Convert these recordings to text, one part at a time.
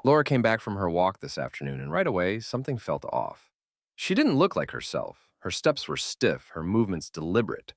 Laura came back from her walk this afternoon, and right away, something felt off. She didn't look like herself. Her steps were stiff, her movements deliberate,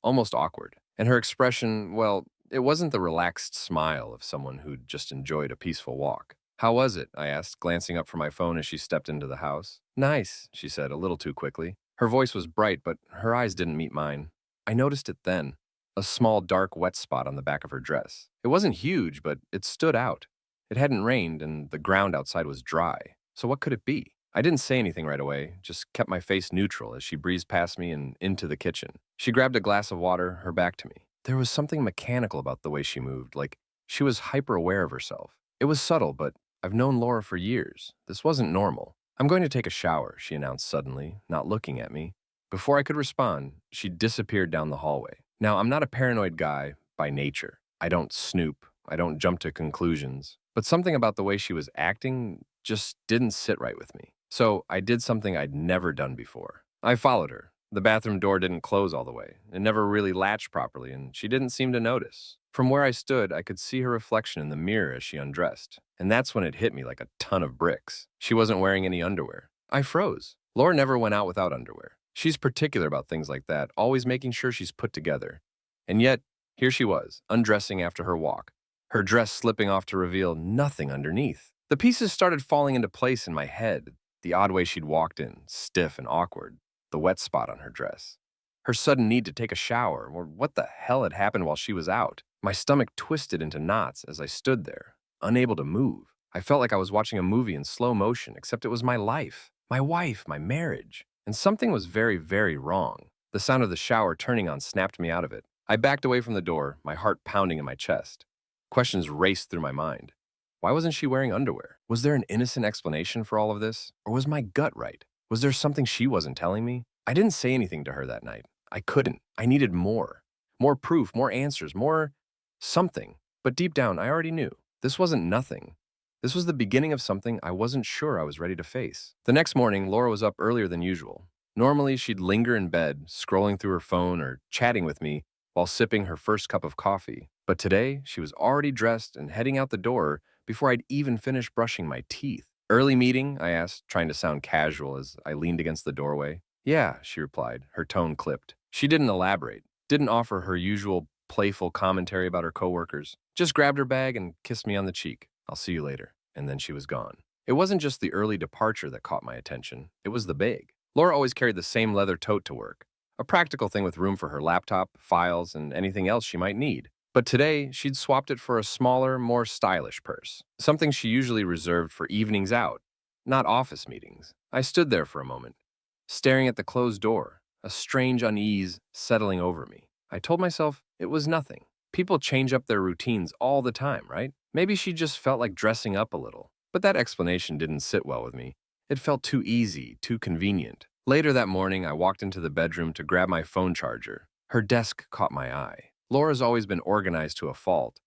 almost awkward. And her expression, well, it wasn't the relaxed smile of someone who'd just enjoyed a peaceful walk. "How was it?" I asked, glancing up from my phone as she stepped into the house. "Nice," she said, a little too quickly. Her voice was bright, but her eyes didn't meet mine. I noticed it then, a small dark wet spot on the back of her dress. It wasn't huge, but it stood out. It hadn't rained, and the ground outside was dry. So what could it be? I didn't say anything right away, just kept my face neutral as she breezed past me and into the kitchen. She grabbed a glass of water, her back to me. There was something mechanical about the way she moved, like she was hyper-aware of herself. It was subtle, but I've known Laura for years. This wasn't normal. "I'm going to take a shower," she announced suddenly, not looking at me. Before I could respond, she disappeared down the hallway. Now, I'm not a paranoid guy by nature. I don't snoop. I don't jump to conclusions. But something about the way she was acting just didn't sit right with me. So I did something I'd never done before. I followed her. The bathroom door didn't close all the way. It never really latched properly, and she didn't seem to notice. From where I stood, I could see her reflection in the mirror as she undressed. And that's when it hit me like a ton of bricks. She wasn't wearing any underwear. I froze. Laura never went out without underwear. She's particular about things like that, always making sure she's put together. And yet, here she was, undressing after her walk, her dress slipping off to reveal nothing underneath. The pieces started falling into place in my head, the odd way she'd walked in, stiff and awkward, the wet spot on her dress, her sudden need to take a shower, or what the hell had happened while she was out. My stomach twisted into knots as I stood there, unable to move. I felt like I was watching a movie in slow motion, except it was my life, my wife, my marriage. And something was very, very wrong. The sound of the shower turning on snapped me out of it. I backed away from the door, my heart pounding in my chest. Questions raced through my mind. Why wasn't she wearing underwear? Was there an innocent explanation for all of this? Or was my gut right? Was there something she wasn't telling me? I didn't say anything to her that night. I couldn't. I needed more. More proof, more answers, more something. But deep down, I already knew. This wasn't nothing. This was the beginning of something I wasn't sure I was ready to face. The next morning, Laura was up earlier than usual. Normally, she'd linger in bed, scrolling through her phone or chatting with me while sipping her first cup of coffee. But today, she was already dressed and heading out the door before I'd even finished brushing my teeth. "Early meeting?" I asked, trying to sound casual as I leaned against the doorway. "Yeah," she replied, her tone clipped. She didn't elaborate, didn't offer her usual playful commentary about her coworkers, just grabbed her bag and kissed me on the cheek. "I'll see you later." And then she was gone. It wasn't just the early departure that caught my attention, it was the bag. Laura always carried the same leather tote to work, a practical thing with room for her laptop, files, and anything else she might need. But today, she'd swapped it for a smaller, more stylish purse, something she usually reserved for evenings out, not office meetings. I stood there for a moment, staring at the closed door, a strange unease settling over me. I told myself it was nothing. People change up their routines all the time, right? Maybe she just felt like dressing up a little. But that explanation didn't sit well with me. It felt too easy, too convenient. Later that morning, I walked into the bedroom to grab my phone charger. Her desk caught my eye. Laura's always been organized to a fault.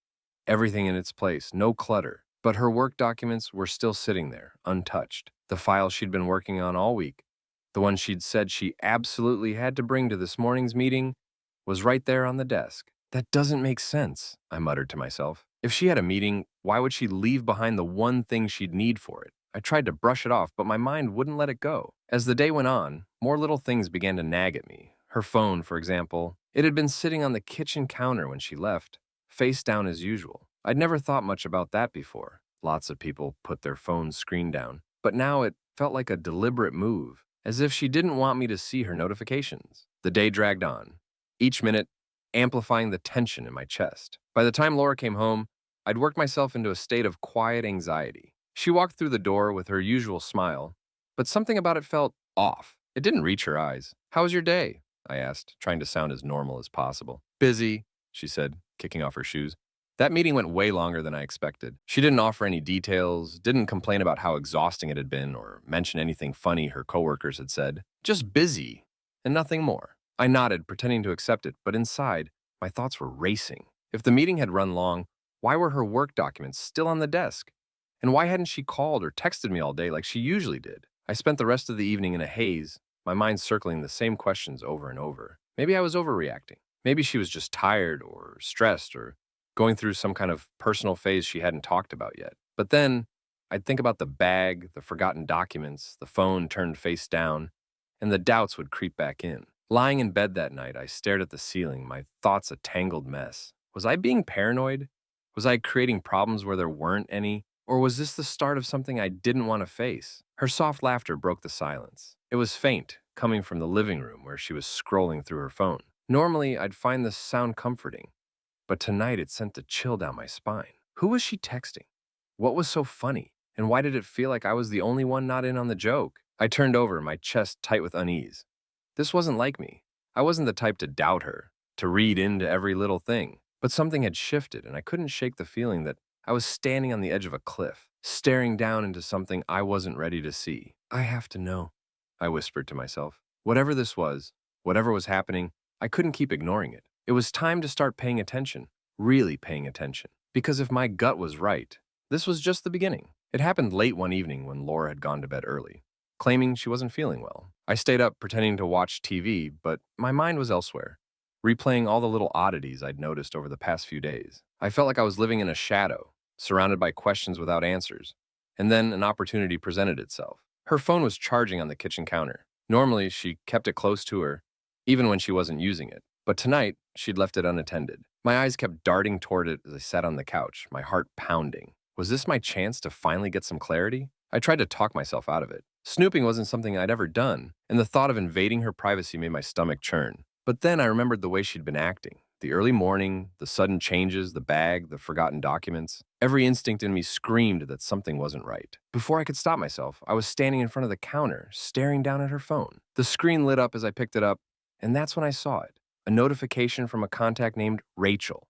Everything in its place, no clutter. But her work documents were still sitting there, untouched. The files she'd been working on all week, the one she'd said she absolutely had to bring to this morning's meeting, was right there on the desk. "That doesn't make sense," I muttered to myself. If she had a meeting, why would she leave behind the one thing she'd need for it? I tried to brush it off, but my mind wouldn't let it go. As the day went on, more little things began to nag at me. Her phone, for example. It had been sitting on the kitchen counter when she left, face down as usual. I'd never thought much about that before. Lots of people put their phone's screen down. But now it felt like a deliberate move, as if she didn't want me to see her notifications. The day dragged on, each minute amplifying the tension in my chest. By the time Laura came home, I'd worked myself into a state of quiet anxiety. She walked through the door with her usual smile, but something about it felt off. It didn't reach her eyes. "How was your day?" I asked, trying to sound as normal as possible. "Busy," she said, kicking off her shoes. That meeting went way longer than I expected. She didn't offer any details, didn't complain about how exhausting it had been, or mention anything funny her coworkers had said. Just busy, and nothing more. I nodded, pretending to accept it, but inside, my thoughts were racing. If the meeting had run long, why were her work documents still on the desk? And why hadn't she called or texted me all day like she usually did? I spent the rest of the evening in a haze, my mind circling the same questions over and over. Maybe I was overreacting. Maybe she was just tired or stressed or going through some kind of personal phase she hadn't talked about yet. But then, I'd think about the bag, the forgotten documents, the phone turned face down, and the doubts would creep back in. Lying in bed that night, I stared at the ceiling, my thoughts a tangled mess. Was I being paranoid? Was I creating problems where there weren't any? Or was this the start of something I didn't want to face? Her soft laughter broke the silence. It was faint, coming from the living room where she was scrolling through her phone. Normally, I'd find this sound comforting, but tonight it sent a chill down my spine. Who was she texting? What was so funny? And why did it feel like I was the only one not in on the joke? I turned over, my chest tight with unease. This wasn't like me. I wasn't the type to doubt her, to read into every little thing. But something had shifted, and I couldn't shake the feeling that I was standing on the edge of a cliff, staring down into something I wasn't ready to see. I have to know, I whispered to myself. Whatever this was, whatever was happening, I couldn't keep ignoring it. It was time to start paying attention, really paying attention. Because if my gut was right, this was just the beginning. It happened late one evening when Laura had gone to bed early, claiming she wasn't feeling well. I stayed up pretending to watch TV, but my mind was elsewhere, replaying all the little oddities I'd noticed over the past few days. I felt like I was living in a shadow, surrounded by questions without answers. And then an opportunity presented itself. Her phone was charging on the kitchen counter. Normally, she kept it close to her, even when she wasn't using it. But tonight, she'd left it unattended. My eyes kept darting toward it as I sat on the couch, my heart pounding. Was this my chance to finally get some clarity? I tried to talk myself out of it. Snooping wasn't something I'd ever done, and the thought of invading her privacy made my stomach churn. But then I remembered the way she'd been acting. The early morning, the sudden changes, the bag, the forgotten documents. Every instinct in me screamed that something wasn't right. Before I could stop myself, I was standing in front of the counter, staring down at her phone. The screen lit up as I picked it up, and that's when I saw it. A notification from a contact named Rachel.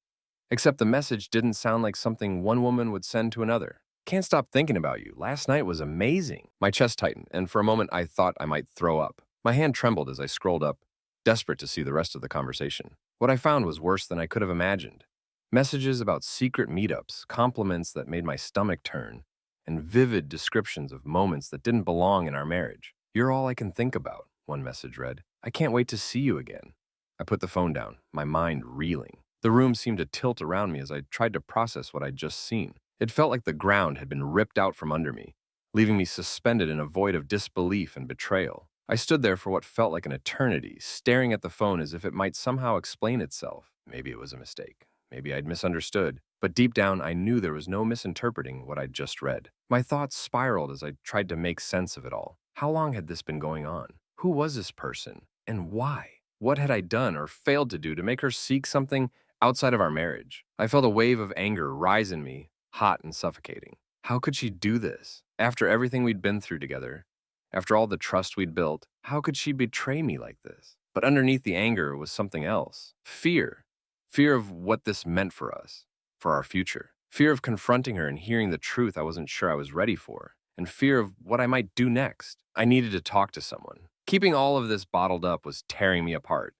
Except the message didn't sound like something one woman would send to another. Can't stop thinking about you. Last night was amazing. My chest tightened, and for a moment I thought I might throw up. My hand trembled as I scrolled up, desperate to see the rest of the conversation. What I found was worse than I could have imagined. Messages about secret meetups, compliments that made my stomach turn, and vivid descriptions of moments that didn't belong in our marriage. You're all I can think about, one message read. I can't wait to see you again. I put the phone down, my mind reeling. The room seemed to tilt around me as I tried to process what I'd just seen. It felt like the ground had been ripped out from under me, leaving me suspended in a void of disbelief and betrayal. I stood there for what felt like an eternity, staring at the phone as if it might somehow explain itself. Maybe it was a mistake. Maybe I'd misunderstood. But deep down, I knew there was no misinterpreting what I'd just read. My thoughts spiraled as I tried to make sense of it all. How long had this been going on? Who was this person? And why? What had I done or failed to do to make her seek something outside of our marriage? I felt a wave of anger rise in me, hot and suffocating. How could she do this? After everything we'd been through together, after all the trust we'd built, how could she betray me like this? But underneath the anger was something else. Fear. Fear of what this meant for us, for our future. Fear of confronting her and hearing the truth I wasn't sure I was ready for. And fear of what I might do next. I needed to talk to someone. Keeping all of this bottled up was tearing me apart.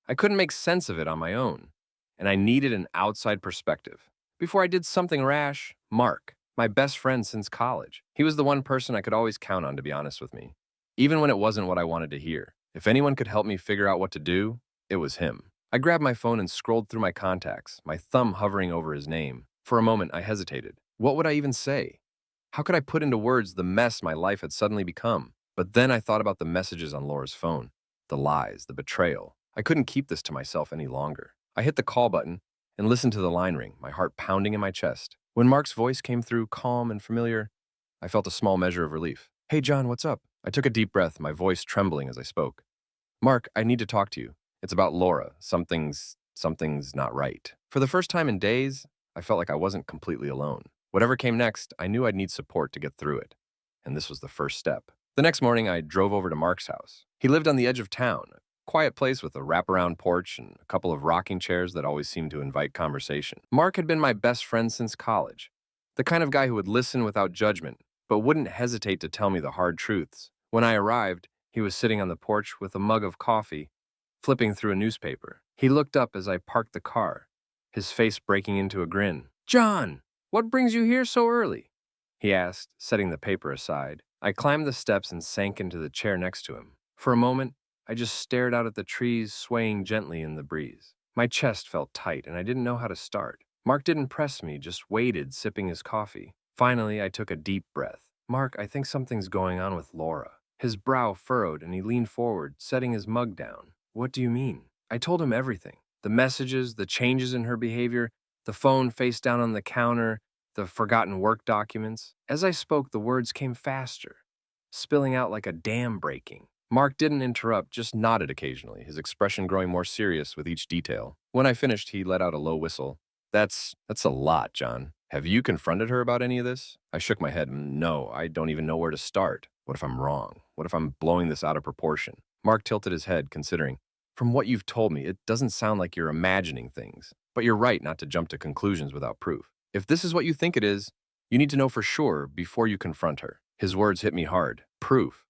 I couldn't make sense of it on my own, and I needed an outside perspective. Before I did something rash, Mark, my best friend since college. He was the one person I could always count on, to be honest with me, even when it wasn't what I wanted to hear. If anyone could help me figure out what to do, it was him. I grabbed my phone and scrolled through my contacts, my thumb hovering over his name. For a moment, I hesitated. What would I even say? How could I put into words the mess my life had suddenly become? But then I thought about the messages on Laura's phone, the lies, the betrayal. I couldn't keep this to myself any longer. I hit the call button and listened to the line ring, my heart pounding in my chest. When Mark's voice came through, calm and familiar, I felt a small measure of relief. Hey, John, what's up? I took a deep breath, my voice trembling as I spoke. Mark, I need to talk to you. It's about Laura. Something's not right. For the first time in days, I felt like I wasn't completely alone. Whatever came next, I knew I'd need support to get through it. And this was the first step. The next morning, I drove over to Mark's house. He lived on the edge of town, a quiet place with a wraparound porch and a couple of rocking chairs that always seemed to invite conversation. Mark had been my best friend since college, the kind of guy who would listen without judgment, but wouldn't hesitate to tell me the hard truths. When I arrived, he was sitting on the porch with a mug of coffee, flipping through a newspaper. He looked up as I parked the car, his face breaking into a grin. John, what brings you here so early? He asked, setting the paper aside. I climbed the steps and sank into the chair next to him. For a moment, I just stared out at the trees swaying gently in the breeze. My chest felt tight, and I didn't know how to start. Mark didn't press me, just waited, sipping his coffee. Finally, I took a deep breath. Mark, I think something's going on with Laura. His brow furrowed and he leaned forward, setting his mug down. What do you mean? I told him everything. The messages, the changes in her behavior, the phone face down on the counter, the forgotten work documents. As I spoke, the words came faster, spilling out like a dam breaking. Mark didn't interrupt, just nodded occasionally, his expression growing more serious with each detail. When I finished, he let out a low whistle. That's a lot, John. Have you confronted her about any of this? I shook my head. No, I don't even know where to start. What if I'm wrong? What if I'm blowing this out of proportion? Mark tilted his head, considering. From what you've told me, it doesn't sound like you're imagining things. But you're right not to jump to conclusions without proof. If this is what you think it is, you need to know for sure before you confront her. His words hit me hard. Proof.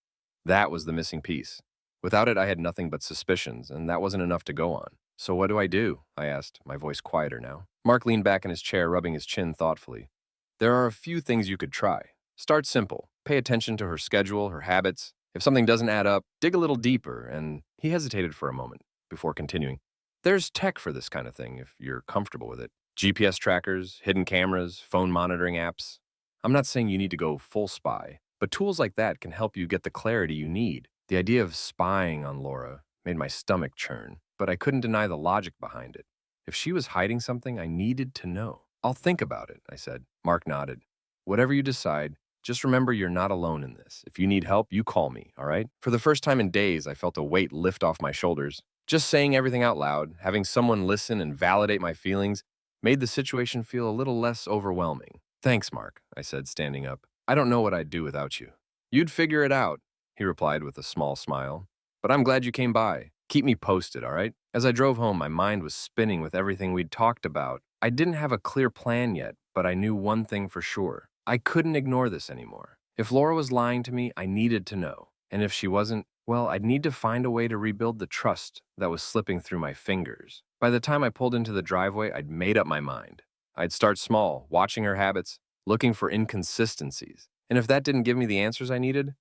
That was the missing piece. Without it, I had nothing but suspicions, and that wasn't enough to go on. So what do I do? I asked, my voice quieter now. Mark leaned back in his chair, rubbing his chin thoughtfully. There are a few things you could try. Start simple. Pay attention to her schedule, her habits. If something doesn't add up, dig a little deeper, and he hesitated for a moment before continuing. There's tech for this kind of thing if you're comfortable with it. GPS trackers, hidden cameras, phone monitoring apps. I'm not saying you need to go full spy, but tools like that can help you get the clarity you need. The idea of spying on Laura made my stomach churn, but I couldn't deny the logic behind it. If she was hiding something, I needed to know. I'll think about it, I said. Mark nodded. Whatever you decide, just remember you're not alone in this. If you need help, you call me, all right? For the first time in days, I felt a weight lift off my shoulders. Just saying everything out loud, having someone listen and validate my feelings, made the situation feel a little less overwhelming. Thanks, Mark, I said, standing up. I don't know what I'd do without you. You'd figure it out, he replied with a small smile. But I'm glad you came by. Keep me posted, all right? As I drove home, my mind was spinning with everything we'd talked about. I didn't have a clear plan yet, but I knew one thing for sure. I couldn't ignore this anymore. If Laura was lying to me, I needed to know. And if she wasn't, well, I'd need to find a way to rebuild the trust that was slipping through my fingers. By the time I pulled into the driveway, I'd made up my mind. I'd start small, watching her habits, looking for inconsistencies. And if that didn't give me the answers I needed,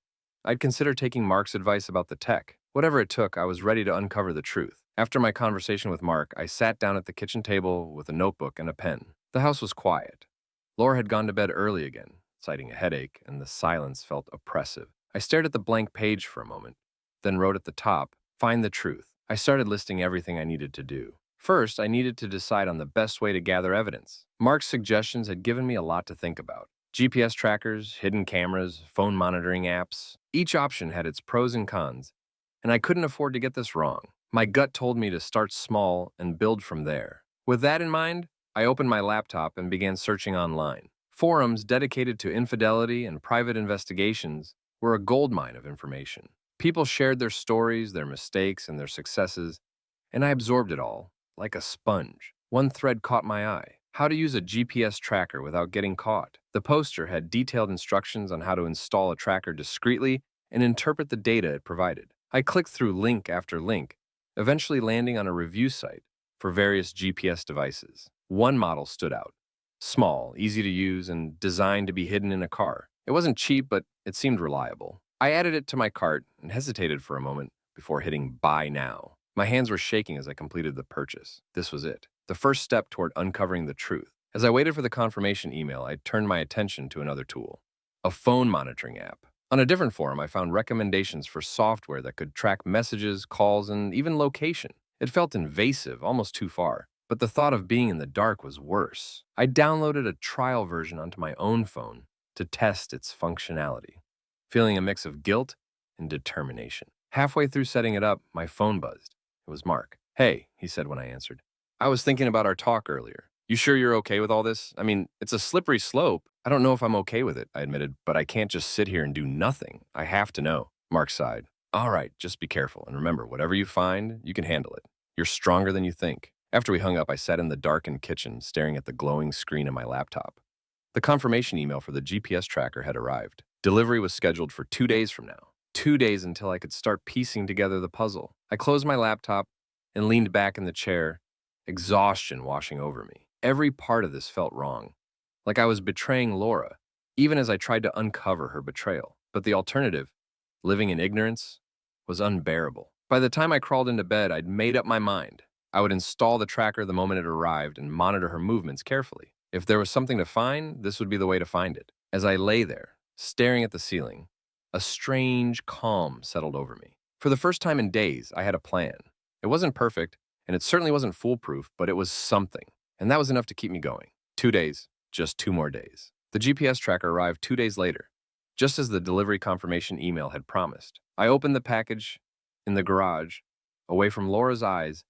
I'd consider taking Mark's advice about the tech. Whatever it took, I was ready to uncover the truth. After my conversation with Mark, I sat down at the kitchen table with a notebook and a pen. The house was quiet. Laura had gone to bed early again, citing a headache, and the silence felt oppressive. I stared at the blank page for a moment, then wrote at the top, "Find the truth." I started listing everything I needed to do. First, I needed to decide on the best way to gather evidence. Mark's suggestions had given me a lot to think about. GPS trackers, hidden cameras, phone monitoring apps. Each option had its pros and cons, and I couldn't afford to get this wrong. My gut told me to start small and build from there. With that in mind, I opened my laptop and began searching online. Forums dedicated to infidelity and private investigations were a goldmine of information. People shared their stories, their mistakes, and their successes, and I absorbed it all, like a sponge. One thread caught my eye: how to use a GPS tracker without getting caught. The poster had detailed instructions on how to install a tracker discreetly and interpret the data it provided. I clicked through link after link, eventually landing on a review site for various GPS devices. One model stood out: small, easy to use, and designed to be hidden in a car. It wasn't cheap, but it seemed reliable. I added it to my cart and hesitated for a moment before hitting buy now. My hands were shaking as I completed the purchase. This was it, the first step toward uncovering the truth. As I waited for the confirmation email, I turned my attention to another tool: a phone monitoring app. On a different forum, I found recommendations for software that could track messages, calls, and even location. It felt invasive, almost too far, but the thought of being in the dark was worse. I downloaded a trial version onto my own phone to test its functionality, feeling a mix of guilt and determination. Halfway through setting it up, my phone buzzed. It was Mark. "Hey," he said when I answered. "I was thinking about our talk earlier. You sure you're okay with all this? I mean, it's a slippery slope. I don't know if I'm okay with it," I admitted, "but I can't just sit here and do nothing. I have to know." Mark sighed. "All right, just be careful. And remember, whatever you find, you can handle it. You're stronger than you think." After we hung up, I sat in the darkened kitchen, staring at the glowing screen of my laptop. The confirmation email for the GPS tracker had arrived. Delivery was scheduled for 2 days from now. 2 days until I could start piecing together the puzzle. I closed my laptop and leaned back in the chair, exhaustion washing over me. Every part of this felt wrong, like I was betraying Laura, even as I tried to uncover her betrayal. But the alternative, living in ignorance, was unbearable. By the time I crawled into bed, I'd made up my mind. I would install the tracker the moment it arrived and monitor her movements carefully. If there was something to find, this would be the way to find it. As I lay there, staring at the ceiling, a strange calm settled over me. For the first time in days, I had a plan. It wasn't perfect, and it certainly wasn't foolproof, but it was something. And that was enough to keep me going. 2 days, just 2 more days. The GPS tracker arrived 2 days later, just as the delivery confirmation email had promised. I opened the package in the garage, away from Laura's eyes,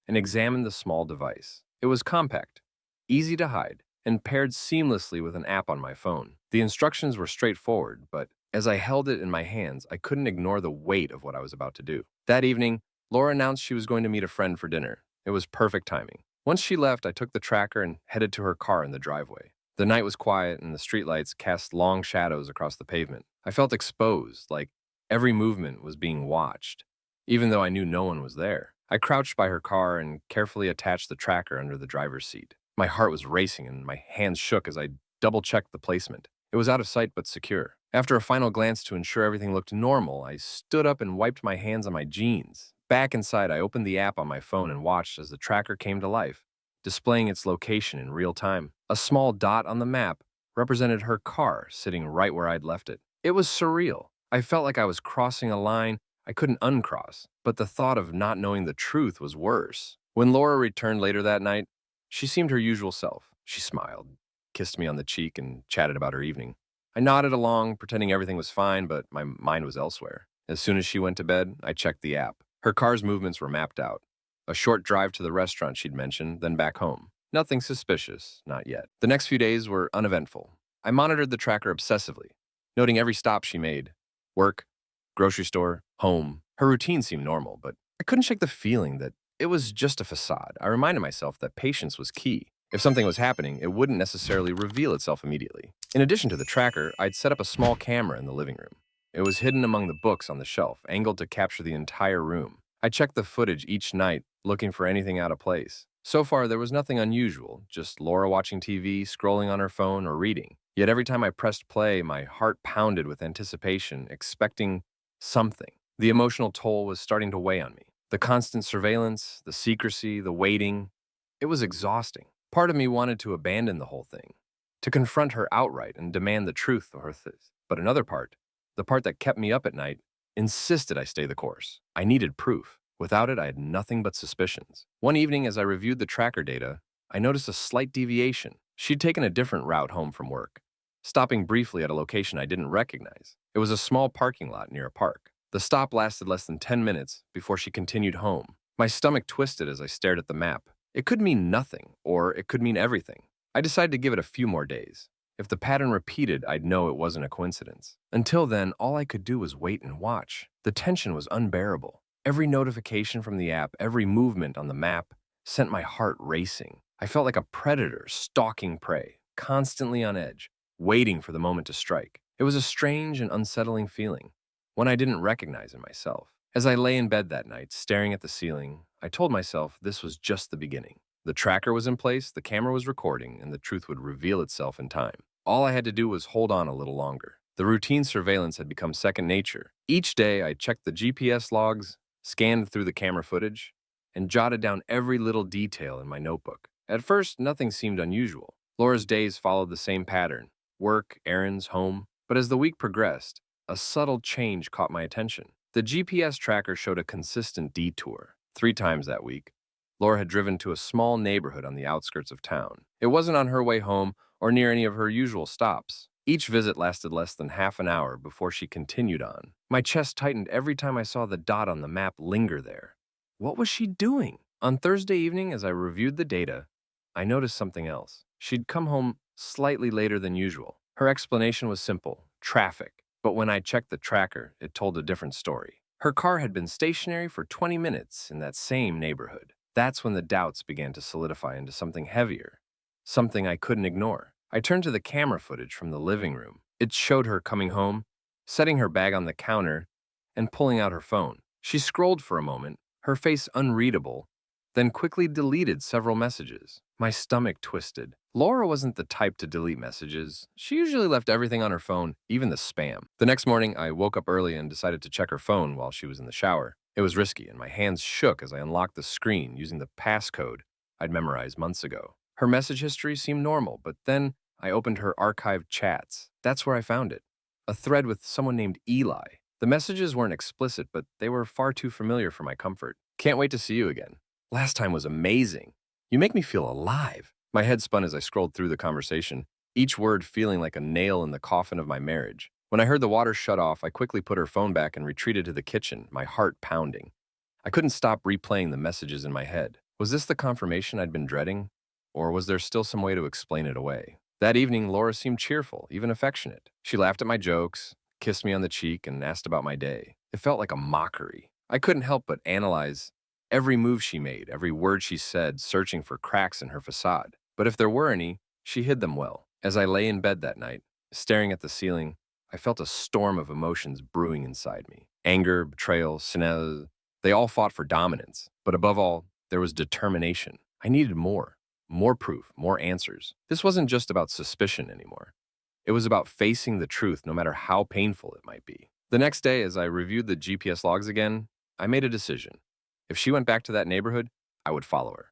and examined the small device. It was compact, easy to hide, and paired seamlessly with an app on my phone. The instructions were straightforward, but as I held it in my hands, I couldn't ignore the weight of what I was about to do. That evening, Laura announced she was going to meet a friend for dinner. It was perfect timing. Once she left, I took the tracker and headed to her car in the driveway. The night was quiet, and the streetlights cast long shadows across the pavement. I felt exposed, like every movement was being watched, even though I knew no one was there. I crouched by her car and carefully attached the tracker under the driver's seat. My heart was racing and my hands shook as I double-checked the placement. It was out of sight but secure. After a final glance to ensure everything looked normal, I stood up and wiped my hands on my jeans. Back inside, I opened the app on my phone and watched as the tracker came to life, displaying its location in real time. A small dot on the map represented her car sitting right where I'd left it. It was surreal. I felt like I was crossing a line I couldn't uncross, but the thought of not knowing the truth was worse. When Laura returned later that night, she seemed her usual self. She smiled, kissed me on the cheek, and chatted about her evening. I nodded along, pretending everything was fine, but my mind was elsewhere. As soon as she went to bed, I checked the app. Her car's movements were mapped out. A short drive to the restaurant she'd mentioned, then back home. Nothing suspicious, not yet. The next few days were uneventful. I monitored the tracker obsessively, noting every stop she made. Work, grocery store, home. Her routine seemed normal, but I couldn't shake the feeling that it was just a facade. I reminded myself that patience was key. If something was happening, it wouldn't necessarily reveal itself immediately. In addition to the tracker, I'd set up a small camera in the living room. It was hidden among the books on the shelf, angled to capture the entire room. I checked the footage each night, looking for anything out of place. So far, there was nothing unusual, just Laura watching TV, scrolling on her phone, or reading. Yet every time I pressed play, my heart pounded with anticipation, expecting something. The emotional toll was starting to weigh on me. The constant surveillance, the secrecy, the waiting. It was exhausting. Part of me wanted to abandon the whole thing, to confront her outright and demand the truth of her but another part, the part that kept me up at night, insisted I stay the course. I needed proof. Without it, I had nothing but suspicions. One evening, as I reviewed the tracker data, I noticed a slight deviation. She'd taken a different route home from work, stopping briefly at a location I didn't recognize. It was a small parking lot near a park. The stop lasted less than 10 minutes before she continued home. My stomach twisted as I stared at the map. It could mean nothing, or it could mean everything. I decided to give it a few more days. If the pattern repeated, I'd know it wasn't a coincidence. Until then, all I could do was wait and watch. The tension was unbearable. Every notification from the app, every movement on the map, sent my heart racing. I felt like a predator stalking prey, constantly on edge, waiting for the moment to strike. It was a strange and unsettling feeling, one I didn't recognize in myself. As I lay in bed that night, staring at the ceiling, I told myself this was just the beginning. The tracker was in place, the camera was recording, and the truth would reveal itself in time. All I had to do was hold on a little longer. The routine surveillance had become second nature. Each day, I checked the GPS logs, scanned through the camera footage, and jotted down every little detail in my notebook. At first, nothing seemed unusual. Laura's days followed the same pattern: work, errands, home. But as the week progressed, a subtle change caught my attention. The GPS tracker showed a consistent detour. 3 times that week, Laura had driven to a small neighborhood on the outskirts of town. It wasn't on her way home or near any of her usual stops. Each visit lasted less than half an hour before she continued on. My chest tightened every time I saw the dot on the map linger there. What was she doing? On Thursday evening, as I reviewed the data, I noticed something else. She'd come home slightly later than usual. Her explanation was simple: traffic. But when I checked the tracker, it told a different story. Her car had been stationary for 20 minutes in that same neighborhood. That's when the doubts began to solidify into something heavier, something I couldn't ignore. I turned to the camera footage from the living room. It showed her coming home, setting her bag on the counter, and pulling out her phone. She scrolled for a moment, her face unreadable, then quickly deleted several messages. My stomach twisted. Laura wasn't the type to delete messages. She usually left everything on her phone, even the spam. The next morning, I woke up early and decided to check her phone while she was in the shower. It was risky, and my hands shook as I unlocked the screen using the passcode I'd memorized months ago. Her message history seemed normal, but then I opened her archived chats. That's where I found it. A thread with someone named Eli. The messages weren't explicit, but they were far too familiar for my comfort. Can't wait to see you again. Last time was amazing. You make me feel alive. My head spun as I scrolled through the conversation, each word feeling like a nail in the coffin of my marriage. When I heard the water shut off, I quickly put her phone back and retreated to the kitchen, my heart pounding. I couldn't stop replaying the messages in my head. Was this the confirmation I'd been dreading? Or was there still some way to explain it away? That evening, Laura seemed cheerful, even affectionate. She laughed at my jokes, kissed me on the cheek, and asked about my day. It felt like a mockery. I couldn't help but analyze every move she made, every word she said, searching for cracks in her facade. But if there were any, she hid them well. As I lay in bed that night, staring at the ceiling, I felt a storm of emotions brewing inside me. Anger, betrayal, cynicism, they all fought for dominance. But above all, there was determination. I needed more. More proof, more answers. This wasn't just about suspicion anymore. It was about facing the truth, no matter how painful it might be. The next day, as I reviewed the GPS logs again, I made a decision. If she went back to that neighborhood, I would follow her.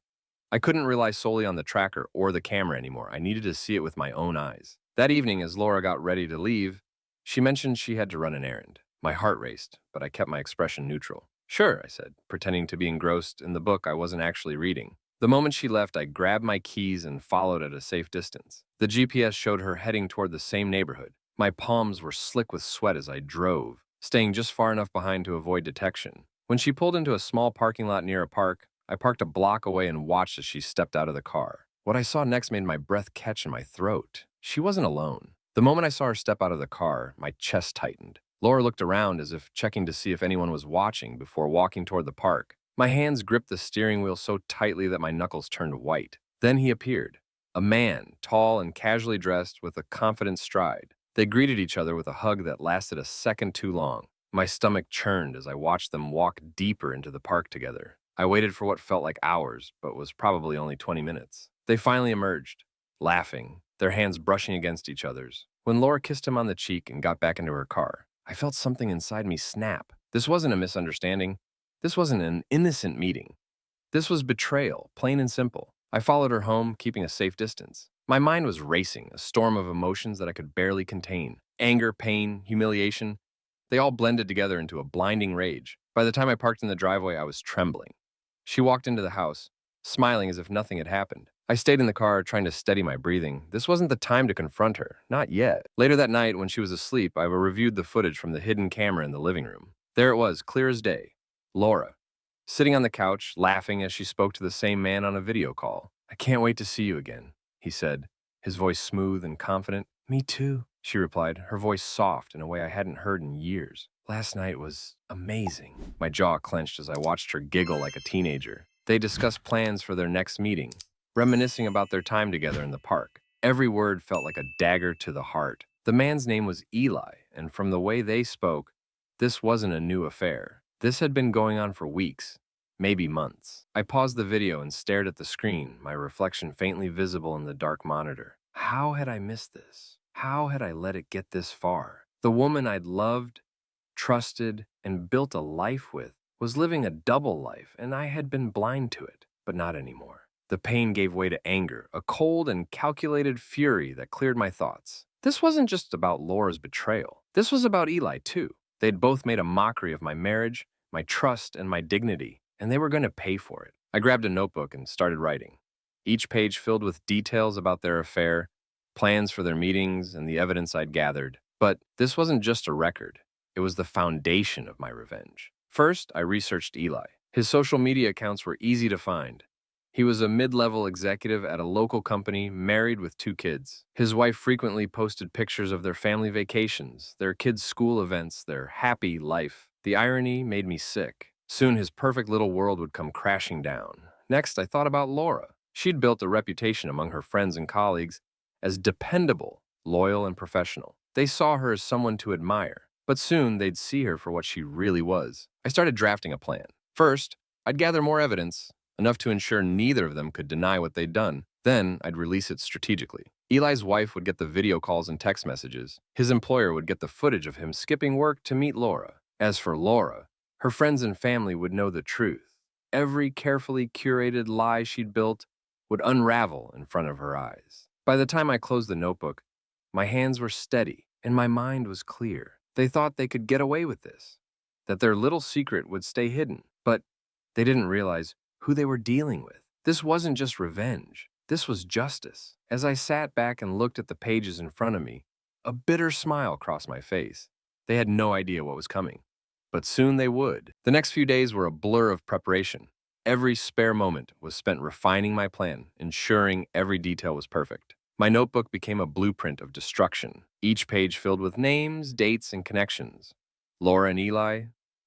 I couldn't rely solely on the tracker or the camera anymore. I needed to see it with my own eyes. That evening, as Laura got ready to leave, she mentioned she had to run an errand. My heart raced, but I kept my expression neutral. Sure, I said, pretending to be engrossed in the book I wasn't actually reading. The moment she left, I grabbed my keys and followed at a safe distance. The GPS showed her heading toward the same neighborhood. My palms were slick with sweat as I drove, staying just far enough behind to avoid detection. When she pulled into a small parking lot near a park, I parked a block away and watched as she stepped out of the car. What I saw next made my breath catch in my throat. She wasn't alone. The moment I saw her step out of the car, my chest tightened. Laura looked around as if checking to see if anyone was watching before walking toward the park. My hands gripped the steering wheel so tightly that my knuckles turned white. Then he appeared. A man, tall and casually dressed with a confident stride. They greeted each other with a hug that lasted a second too long. My stomach churned as I watched them walk deeper into the park together. I waited for what felt like hours, but was probably only 20 minutes. They finally emerged, laughing, their hands brushing against each other's. When Laura kissed him on the cheek and got back into her car, I felt something inside me snap. This wasn't a misunderstanding. This wasn't an innocent meeting. This was betrayal, plain and simple. I followed her home, keeping a safe distance. My mind was racing, a storm of emotions that I could barely contain. Anger, pain, humiliation, they all blended together into a blinding rage. By the time I parked in the driveway, I was trembling. She walked into the house, smiling as if nothing had happened. I stayed in the car, trying to steady my breathing. This wasn't the time to confront her. Not yet. Later that night, when she was asleep, I reviewed the footage from the hidden camera in the living room. There it was, clear as day. Laura, sitting on the couch, laughing as she spoke to the same man on a video call. "I can't wait to see you again," he said, his voice smooth and confident. "Me too," she replied, her voice soft in a way I hadn't heard in years. "Last night was amazing." My jaw clenched as I watched her giggle like a teenager. They discussed plans for their next meeting, reminiscing about their time together in the park. Every word felt like a dagger to the heart. The man's name was Eli, and from the way they spoke, this wasn't a new affair. This had been going on for weeks, maybe months. I paused the video and stared at the screen, my reflection faintly visible in the dark monitor. How had I missed this? How had I let it get this far? The woman I'd loved, trusted, and built a life with was living a double life, and I had been blind to it, but not anymore. The pain gave way to anger, a cold and calculated fury that cleared my thoughts. This wasn't just about Laura's betrayal. This was about Eli, too. They'd both made a mockery of my marriage, my trust, and my dignity, and they were going to pay for it. I grabbed a notebook and started writing, each page filled with details about their affair, plans for their meetings, and the evidence I'd gathered. But this wasn't just a record. It was the foundation of my revenge. First, I researched Eli. His social media accounts were easy to find. He was a mid-level executive at a local company, married with 2 kids. His wife frequently posted pictures of their family vacations, their kids' school events, their happy life. The irony made me sick. Soon his perfect little world would come crashing down. Next, I thought about Laura. She'd built a reputation among her friends and colleagues as dependable, loyal, and professional. They saw her as someone to admire, but soon they'd see her for what she really was. I started drafting a plan. First, I'd gather more evidence, enough to ensure neither of them could deny what they'd done. Then, I'd release it strategically. Eli's wife would get the video calls and text messages. His employer would get the footage of him skipping work to meet Laura. As for Laura, her friends and family would know the truth. Every carefully curated lie she'd built, would unravel in front of her eyes. By the time I closed the notebook, my hands were steady and my mind was clear. They thought they could get away with this, that their little secret would stay hidden, but they didn't realize who they were dealing with. This wasn't just revenge. This was justice. As I sat back and looked at the pages in front of me, a bitter smile crossed my face. They had no idea what was coming, but soon they would. The next few days were a blur of preparation. Every spare moment was spent refining my plan, ensuring every detail was perfect. My notebook became a blueprint of destruction, each page filled with names, dates, and connections. Laura and Eli,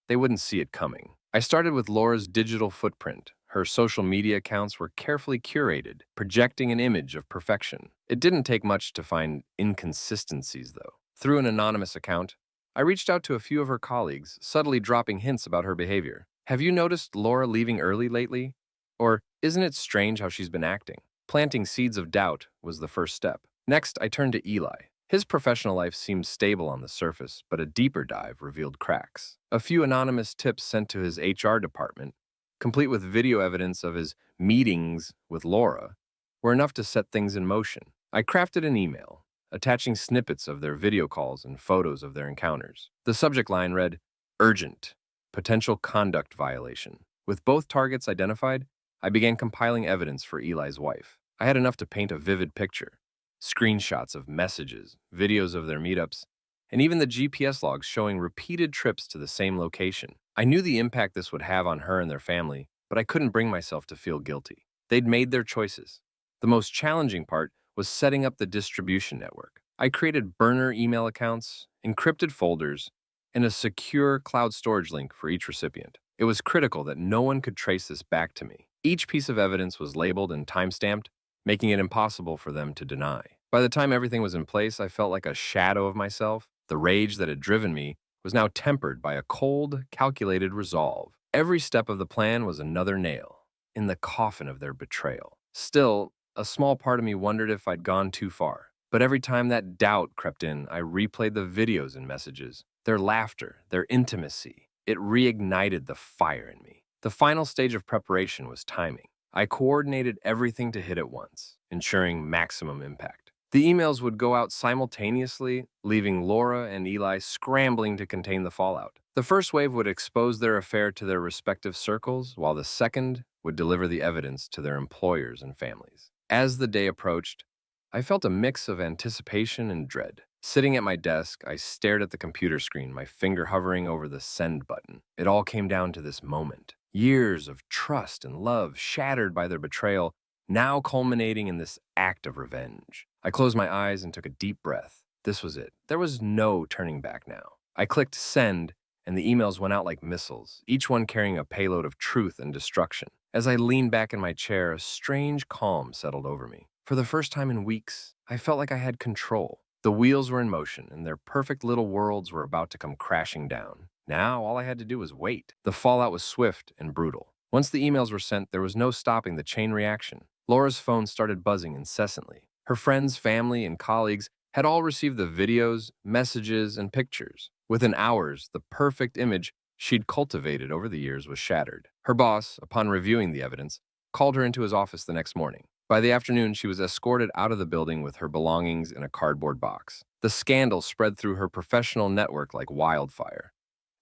they wouldn't see it coming. I started with Laura's digital footprint. Her social media accounts were carefully curated, projecting an image of perfection. It didn't take much to find inconsistencies, though. Through an anonymous account, I reached out to a few of her colleagues, subtly dropping hints about her behavior. Have you noticed Laura leaving early lately? Or isn't it strange how she's been acting? Planting seeds of doubt was the first step. Next, I turned to Eli. His professional life seemed stable on the surface, but a deeper dive revealed cracks. A few anonymous tips sent to his HR department, complete with video evidence of his meetings with Laura, were enough to set things in motion. I crafted an email, attaching snippets of their video calls and photos of their encounters. The subject line read, "Urgent, potential conduct violation." With both targets identified, I began compiling evidence for Eli's wife. I had enough to paint a vivid picture. Screenshots of messages, videos of their meetups, and even the GPS logs showing repeated trips to the same location. I knew the impact this would have on her and their family, but I couldn't bring myself to feel guilty. They'd made their choices. The most challenging part was setting up the distribution network. I created burner email accounts, encrypted folders, and a secure cloud storage link for each recipient. It was critical that no one could trace this back to me. Each piece of evidence was labeled and time-stamped, making it impossible for them to deny. By the time everything was in place, I felt like a shadow of myself. The rage that had driven me was now tempered by a cold, calculated resolve. Every step of the plan was another nail in the coffin of their betrayal. Still, a small part of me wondered if I'd gone too far. But every time that doubt crept in, I replayed the videos and messages, their laughter, their intimacy. It reignited the fire in me. The final stage of preparation was timing. I coordinated everything to hit at once, ensuring maximum impact. The emails would go out simultaneously, leaving Laura and Eli scrambling to contain the fallout. The first wave would expose their affair to their respective circles, while the second would deliver the evidence to their employers and families. As the day approached, I felt a mix of anticipation and dread. Sitting at my desk, I stared at the computer screen, my finger hovering over the send button. It all came down to this moment. Years of trust and love shattered by their betrayal, now culminating in this act of revenge. I closed my eyes and took a deep breath. This was it. There was no turning back now. I clicked send, and the emails went out like missiles, each one carrying a payload of truth and destruction. As I leaned back in my chair, a strange calm settled over me. For the first time in weeks, I felt like I had control. The wheels were in motion, and their perfect little worlds were about to come crashing down. Now, all I had to do was wait. The fallout was swift and brutal. Once the emails were sent, there was no stopping the chain reaction. Laura's phone started buzzing incessantly. Her friends, family, and colleagues had all received the videos, messages, and pictures. Within hours, the perfect image she'd cultivated over the years was shattered. Her boss, upon reviewing the evidence, called her into his office the next morning. By the afternoon, she was escorted out of the building with her belongings in a cardboard box. The scandal spread through her professional network like wildfire,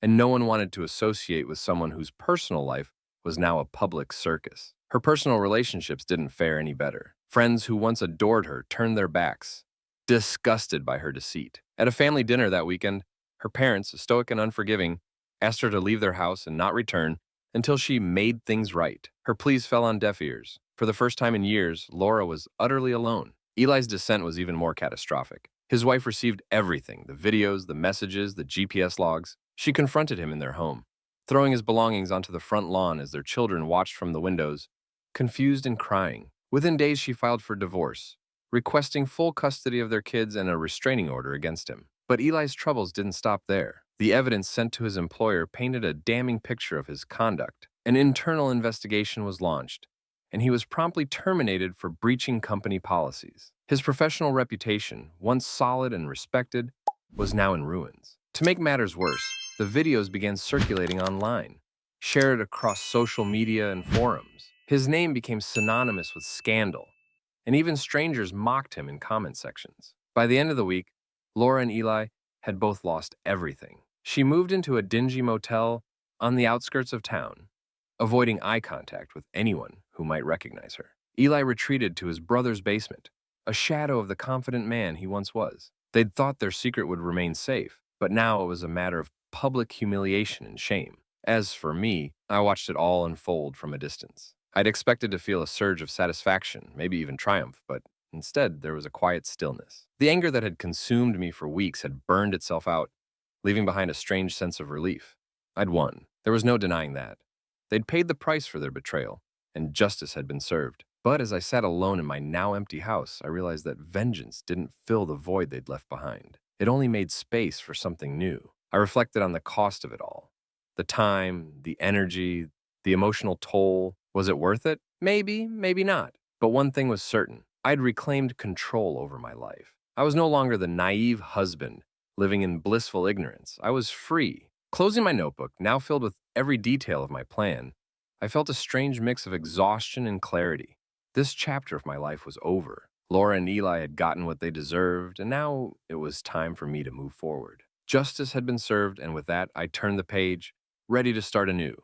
and no one wanted to associate with someone whose personal life was now a public circus. Her personal relationships didn't fare any better. Friends who once adored her turned their backs, disgusted by her deceit. At a family dinner that weekend, her parents, stoic and unforgiving, asked her to leave their house and not return until she made things right. Her pleas fell on deaf ears. For the first time in years, Laura was utterly alone. Eli's descent was even more catastrophic. His wife received everything, the videos, the messages, the GPS logs. She confronted him in their home, throwing his belongings onto the front lawn as their children watched from the windows, confused and crying. Within days, she filed for divorce, requesting full custody of their kids and a restraining order against him. But Eli's troubles didn't stop there. The evidence sent to his employer painted a damning picture of his conduct. An internal investigation was launched, and he was promptly terminated for breaching company policies. His professional reputation, once solid and respected, was now in ruins. To make matters worse, the videos began circulating online, shared across social media and forums. His name became synonymous with scandal, and even strangers mocked him in comment sections. By the end of the week, Laura and Eli had both lost everything. She moved into a dingy motel on the outskirts of town, avoiding eye contact with anyone who might recognize her. Eli retreated to his brother's basement, a shadow of the confident man he once was. They'd thought their secret would remain safe, but now it was a matter of public humiliation and shame. As for me, I watched it all unfold from a distance. I'd expected to feel a surge of satisfaction, maybe even triumph, but instead there was a quiet stillness. The anger that had consumed me for weeks had burned itself out, leaving behind a strange sense of relief. I'd won. There was no denying that. They'd paid the price for their betrayal, and justice had been served. But as I sat alone in my now empty house, I realized that vengeance didn't fill the void they'd left behind. It only made space for something new. I reflected on the cost of it all. The time, the energy, the emotional toll. Was it worth it? Maybe, maybe not. But one thing was certain. I'd reclaimed control over my life. I was no longer the naive husband living in blissful ignorance. I was free. Closing my notebook, now filled with every detail of my plan, I felt a strange mix of exhaustion and clarity. This chapter of my life was over. Laura and Eli had gotten what they deserved, and now it was time for me to move forward. Justice had been served, and with that, I turned the page, ready to start anew.